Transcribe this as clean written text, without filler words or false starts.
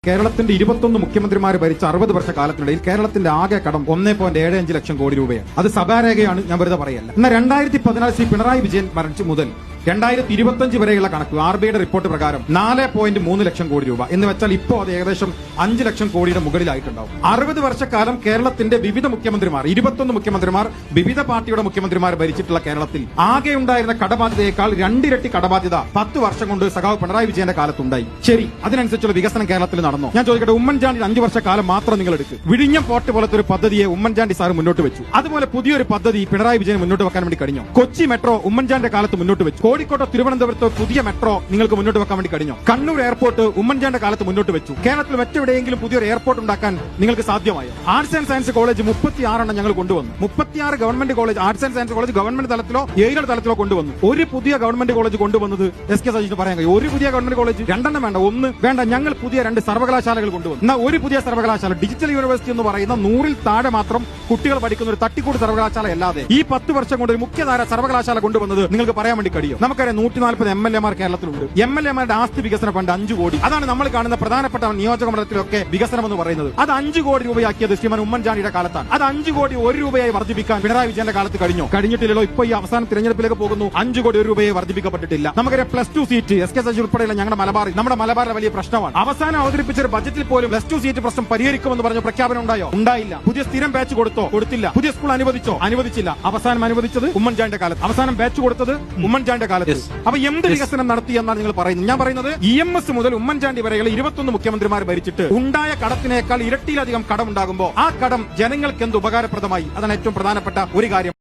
കേരളത്തിന്റെ 21 മുഖ്യമന്ത്രിമാർ ഭരിച്ച 60 വർഷ കാലത്തിനിടയിൽ കേരളത്തിന്റെ ആകെ കടം 1.75 ലക്ഷം കോടി രൂപയാണ്. അത് സഭാരേഖയാണ്, ഞാൻ വെറുതെ പറയല്ല. എന്നാൽ 2014 ശ്രീ പിണറായി വിജയൻ മരിച്ചു മുതൽ 2025 വരെയുള്ള കണക്ക് RBIയുടെ റിപ്പോർട്ട് പ്രകാരം 4.3 ലക്ഷം കോടി രൂപ എന്ന് വെച്ചാൽ ഇപ്പോൾ അത് ഏകദേശം 5 ലക്ഷം കോടിയുടെ മുകളിലായിട്ടുണ്ടാവും. 60 വർഷക്കാലം കേരളത്തിന്റെ വിവിധ മുഖ്യമന്ത്രിമാർ, 21 മുഖ്യമന്ത്രിമാർ, വിവിധ പാർട്ടിയുടെ മുഖ്യമന്ത്രിമാർ ഭരിച്ചിട്ടുള്ള കേരളത്തിൽ ആകെ ഉണ്ടായിരുന്ന കടബാധ്യതയേക്കാൾ 2 ഇരട്ടി കടബാധ്യത 10 വർഷം കൊണ്ട് സഖാവ് പിണറായി വിജയന്റെ കാലത്തുണ്ടായി. ശരി, അതിനനുസരിച്ചുള്ള വികസനം കേരളത്തിൽ നടന്നു. ഞാൻ ചോദിക്കട്ടെ, ഉമ്മൻചാണ്ടി 5 വർഷക്കാലം മാത്രം നിങ്ങൾ എടുക്കും. വിഴിഞ്ഞം പോർട്ട് പോലത്തെ ഒരു പദ്ധതിയെ ഉമ്മൻചാണ്ടി സാർ മുന്നോട്ട് വെച്ചു. അതുപോലെ പുതിയൊരു പദ്ധതി പിണറായി വിജയൻ മുന്നോട്ട് വെക്കാൻ വേണ്ടി കഴിഞ്ഞു. കൊച്ചി മെട്രോ ഉമ്മൻചാണ്ടിന്റെ കാലത്ത് മുന്നോട്ട് വെച്ചു. കോഴിക്കോട്ടോ തിരുവനന്തപുരത്തോ പുതിയ മെട്രോ നിങ്ങൾക്ക് മുന്നോട്ട് വെക്കാൻ വേണ്ടി കഴിഞ്ഞു. കണ്ണൂർ എയർപോർട്ട് ഉമ്മൻചാണ്ടിന്റെ കാലത്ത് മുന്നോട്ട് വെച്ചു. കേരളത്തിൽ മറ്റെവിടെയെങ്കിലും പുതിയൊരു എയർപോർട്ട് ഉണ്ടാക്കാൻ നിങ്ങൾക്ക് സാധ്യമായോ? ആർട്സ് ആൻഡ് സയൻസ് കോളേജ് 36 ഞങ്ങൾ കൊണ്ടുവന്നു. 36 government college, arts and science college government തലത്തിലോ എയ്ഡഡ് തലത്തിലോ കൊണ്ടുവന്നു. ഒരു പുതിയ ഗവൺമെന്റ് കോളേജ് കൊണ്ടുവന്നത് SK സജീഷിന് പറയാൻ കഴിയും. ഒരു പുതിയ ഗവൺമെന്റ് കോളേജ് 2 വേണ്ട, 1 വേണ്ട, ഞങ്ങൾ പുതിയ 2 സർവകലാശാലകൾ കൊണ്ടുവന്നു. എന്നാൽ ഒരു പുതിയ സർവകലാശാല, ഡിജിറ്റൽ യൂണിവേഴ്സിറ്റി എന്ന് പറയുന്ന 100-ൽ താഴെ മാത്രം കുട്ടികൾ പഠിക്കുന്ന ഒരു തട്ടിക്കൂട് സർവകലാശാല അല്ലാതെ ഈ 10 വർഷം കൊണ്ട് ഒരു മുഖ്യധാര സർവകലാശാല കൊണ്ടുവന്നത് നിങ്ങൾക്ക് പറയാൻ വേണ്ടി കഴിയും? നമുക്കറിയാം 140 MLA-മാർ കേരളത്തിലുണ്ട്. MLA-മാരുടെ ആസ്തി വികസന ഫണ്ട് 5 കോടി. അതാണ് നമ്മൾ കാണുന്ന പ്രധാനപ്പെട്ട നിയോജക മണ്ഡലത്തിലൊക്കെ വികസനം എന്ന് പറയുന്നത്. അത് 5 കോടി രൂപയാക്കിയത് ശ്രീമാൻ ഉമ്മൻചാണ്ടിയുടെ കാലത്താണ്. അത് 5 കോടി 1 രൂപയായി വർദ്ധിപ്പിക്കാൻ പിണറായി വിജയന്റെ കാലത്ത് കഴിഞ്ഞിട്ടില്ലല്ലോ. ഇപ്പൊ ഈ അവസാന തിരഞ്ഞെടുപ്പിലേക്ക് പോകുന്നു, 5 കോടി 1 രൂപയെ വർദ്ധിപ്പിക്കപ്പെട്ടിട്ടില്ല. നമുക്കറിയാം +2 സീറ്റ് SK സജീഷ് ഉൾപ്പെടെയുള്ള നമ്മുടെ മലബാറിലെ വലിയ പ്രശ്നമാണ്. അവസാനം അവതരിപ്പിച്ച ഒരു ബജറ്റിൽ പോലും +2 സീറ്റ് പ്രശ്നം പരിഹരിക്കുമെന്ന് പറഞ്ഞ പ്രഖ്യാപനം ഉണ്ടായോ? ഉണ്ടായില്ല. പുതിയ സ്ഥിരം ബാച്ച് കൊടുത്തോ? കൊടുത്തില്ല. പുതിയ സ്കൂൾ അനുവദിച്ചോ? അനുവദിച്ചില്ല. അവസാനം അനുവദിച്ചത് ഉമ്മൻചാണ്ടിന്റെ കാലത്ത്, അവസാനം ബാച്ച് കൊടുത്തത് ഉമ്മൻചാണ്ടിന്റെ കാലത്ത്. അപ്പൊ എന്ത് വികസനം നടത്തി എന്നാണ് നിങ്ങൾ പറയുന്നത്? ഞാൻ പറയുന്നത് EMS മുതൽ ഉമ്മൻചാണ്ടി വരെയുള്ള 21 മുഖ്യമന്ത്രിമാർ ഭരിച്ചിട്ട് ഉണ്ടായ കടത്തിനേക്കാൾ ഇരട്ടിയിലധികം കടം ഉണ്ടാകുമ്പോൾ ആ കടം ജനങ്ങൾക്ക് എന്ത് ഉപകാരപ്രദമായി? അതാണ് ഏറ്റവും പ്രധാനപ്പെട്ട ഒരു കാര്യം.